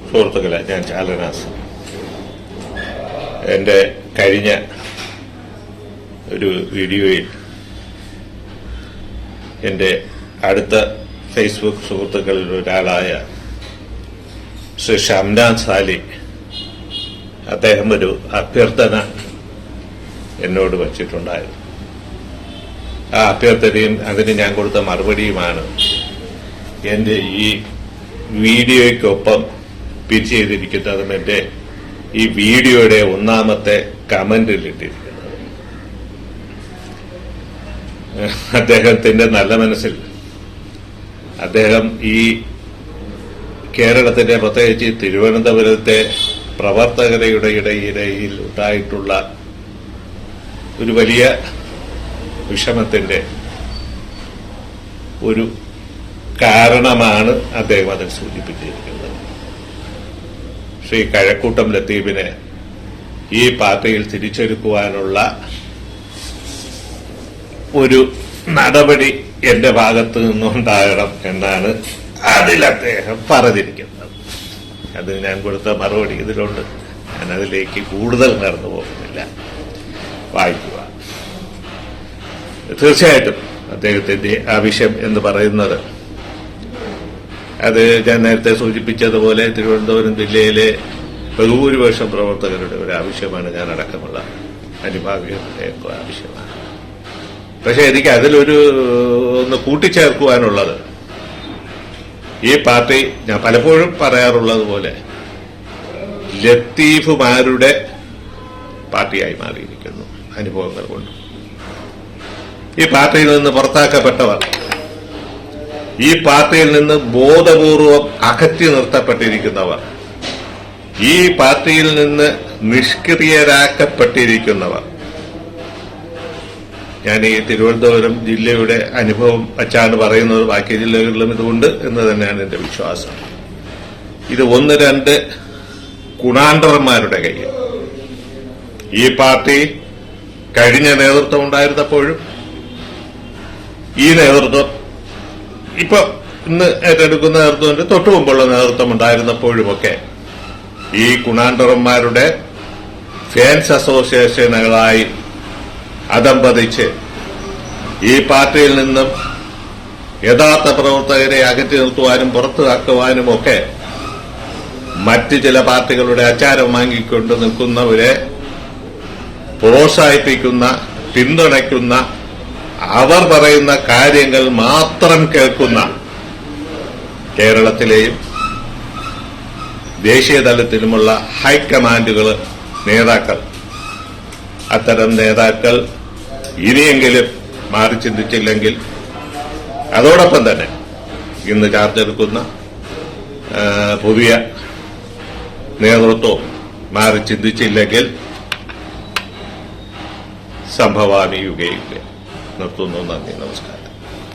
സുഹൃത്തുക്കളെ, ഞാൻ ചാലനാസ്. എൻ്റെ കഴിഞ്ഞ ഒരു വീഡിയോയിൽ എൻ്റെ അടുത്ത ഫേസ്ബുക്ക് സുഹൃത്തുക്കളിൽ ഒരാളായ ശ്രീ ഷംനാൻ സാലി അദ്ദേഹം ഒരു അഭ്യർത്ഥന എന്നോട് വച്ചിട്ടുണ്ടായിരുന്നു. ആ അഭ്യർത്ഥനയും അതിന് ഞാൻ കൊടുത്ത മറുപടിയുമാണ് എൻ്റെ ഈ വീഡിയോയ്ക്കൊപ്പം പിൻ ചെയ്തിരിക്കുന്നതും എൻ്റെ ഈ വീഡിയോയുടെ ഒന്നാമത്തെ കമന്റിൽ ഇട്ടിരിക്കുന്നത്. അദ്ദേഹത്തിന്റെ നല്ല മനസ്സിൽ അദ്ദേഹം ഈ കേരളത്തിന്റെ, പ്രത്യേകിച്ച് തിരുവനന്തപുരത്തെ പ്രവർത്തകരുടെ ഇടയിൽ ഉണ്ടായിട്ടുള്ള ഒരു വലിയ വിഷമത്തിന്റെ ഒരു കാരണമാണ് അദ്ദേഹം അതിൽ സൂചിപ്പിച്ചിരിക്കുന്നത്. ശ്രീ കഴക്കൂട്ടം ലത്തീഫിനെ ഈ പാർട്ടിയിൽ തിരിച്ചെടുക്കുവാനുള്ള ഒരു നടപടി എന്റെ ഭാഗത്ത് നിന്നുണ്ടാകണം എന്നാണ് അതിൽ അദ്ദേഹം പറഞ്ഞിരിക്കുന്നത്. അത് ഞാൻ കൊടുത്ത മറുപടി ഇതിലുണ്ട്. ഞാൻ അതിലേക്ക് കൂടുതൽ നടന്നു പോകുന്നില്ല. വായിക്കുക. തീർച്ചയായിട്ടും അദ്ദേഹത്തിന്റെ ആവശ്യം എന്ന് പറയുന്നത്, അത് ഞാൻ നേരത്തെ സൂചിപ്പിച്ചതുപോലെ തിരുവനന്തപുരം ജില്ലയിലെ ബഹുഭൂരിപക്ഷം പ്രവർത്തകരുടെ ഒരു ആവശ്യമാണ്. ഞാൻ അടക്കമുള്ള അനുഭാവികളുടെയൊക്കെ ആവശ്യമാണ്. പക്ഷെ എനിക്ക് അതിലൊരു ഒന്ന് കൂട്ടിച്ചേർക്കുവാനുള്ളത്, ഈ പാർട്ടി ഞാൻ പലപ്പോഴും പറയാറുള്ളത് പോലെ ലത്തീഫുമാരുടെ പാർട്ടിയായി മാറിയിരിക്കുന്നു. അനുഭവങ്ങൾ കൊണ്ട് ഈ പാർട്ടിയിൽ നിന്ന് പുറത്താക്കപ്പെട്ടവർ, ഈ പാർട്ടിയിൽ നിന്ന് ബോധപൂർവം അകറ്റി നിർത്തപ്പെട്ടിരിക്കുന്നവർ, ഈ പാർട്ടിയിൽ നിന്ന് നിഷ്ക്രിയരാക്കപ്പെട്ടിരിക്കുന്നവർ, ഞാൻ ഈ തിരുവനന്തപുരം ജില്ലയുടെ അനുഭവം വച്ചാണ് പറയുന്നത്. ബാക്കി ജില്ലകളിലും ഇതുണ്ട് എന്ന് തന്നെയാണ് എന്റെ വിശ്വാസം. ഇത് ഒന്ന് രണ്ട് ഗുണാണ്ടർമാരുടെ കയ്യിൽ. ഈ പാർട്ടി കഴിഞ്ഞ നേതൃത്വം ഉണ്ടായിരുന്നപ്പോഴും ഈ നേതൃത്വം ഇപ്പൊ ഇന്ന് ഏറ്റെടുക്കുന്ന നേതൃത്വത്തിന്റെ തൊട്ടു മുമ്പുള്ള നേതൃത്വം ഉണ്ടായിരുന്നപ്പോഴുമൊക്കെ ഈ ഗുണാണ്ടർമാരുടെ ഫാൻസ് അസോസിയേഷനുകളായി അധംപതിച്ച് ഈ പാർട്ടിയിൽ നിന്നും യഥാർത്ഥ പ്രവർത്തകരെ അകറ്റി നിർത്തുവാനും പുറത്താക്കുവാനുമൊക്കെ മറ്റ് ചില പാർട്ടികളുടെ അച്ചാരം വാങ്ങിക്കൊണ്ട് നിൽക്കുന്നവരെ പ്രോത്സാഹിപ്പിക്കുന്ന, പിന്തുണയ്ക്കുന്ന, അവർ പറയുന്ന കാര്യങ്ങൾ മാത്രം കേൾക്കുന്ന കേരളത്തിലെയും ദേശീയ തലത്തിലുമുള്ള ഹൈക്കമാൻഡുകൾ, നേതാക്കൾ, അത്തരം നേതാക്കൾ ഇനിയെങ്കിലും മാറി ചിന്തിച്ചില്ലെങ്കിൽ, അതോടൊപ്പം തന്നെ ഇന്ന് ചാർജെടുക്കുന്ന പുതിയ നേതൃത്വം മാറി ചിന്തിച്ചില്ലെങ്കിൽ സംഭവാമി യുഗയില്ല. നിർത്തുന്നു. നന്ദി, നമസ്കാരം.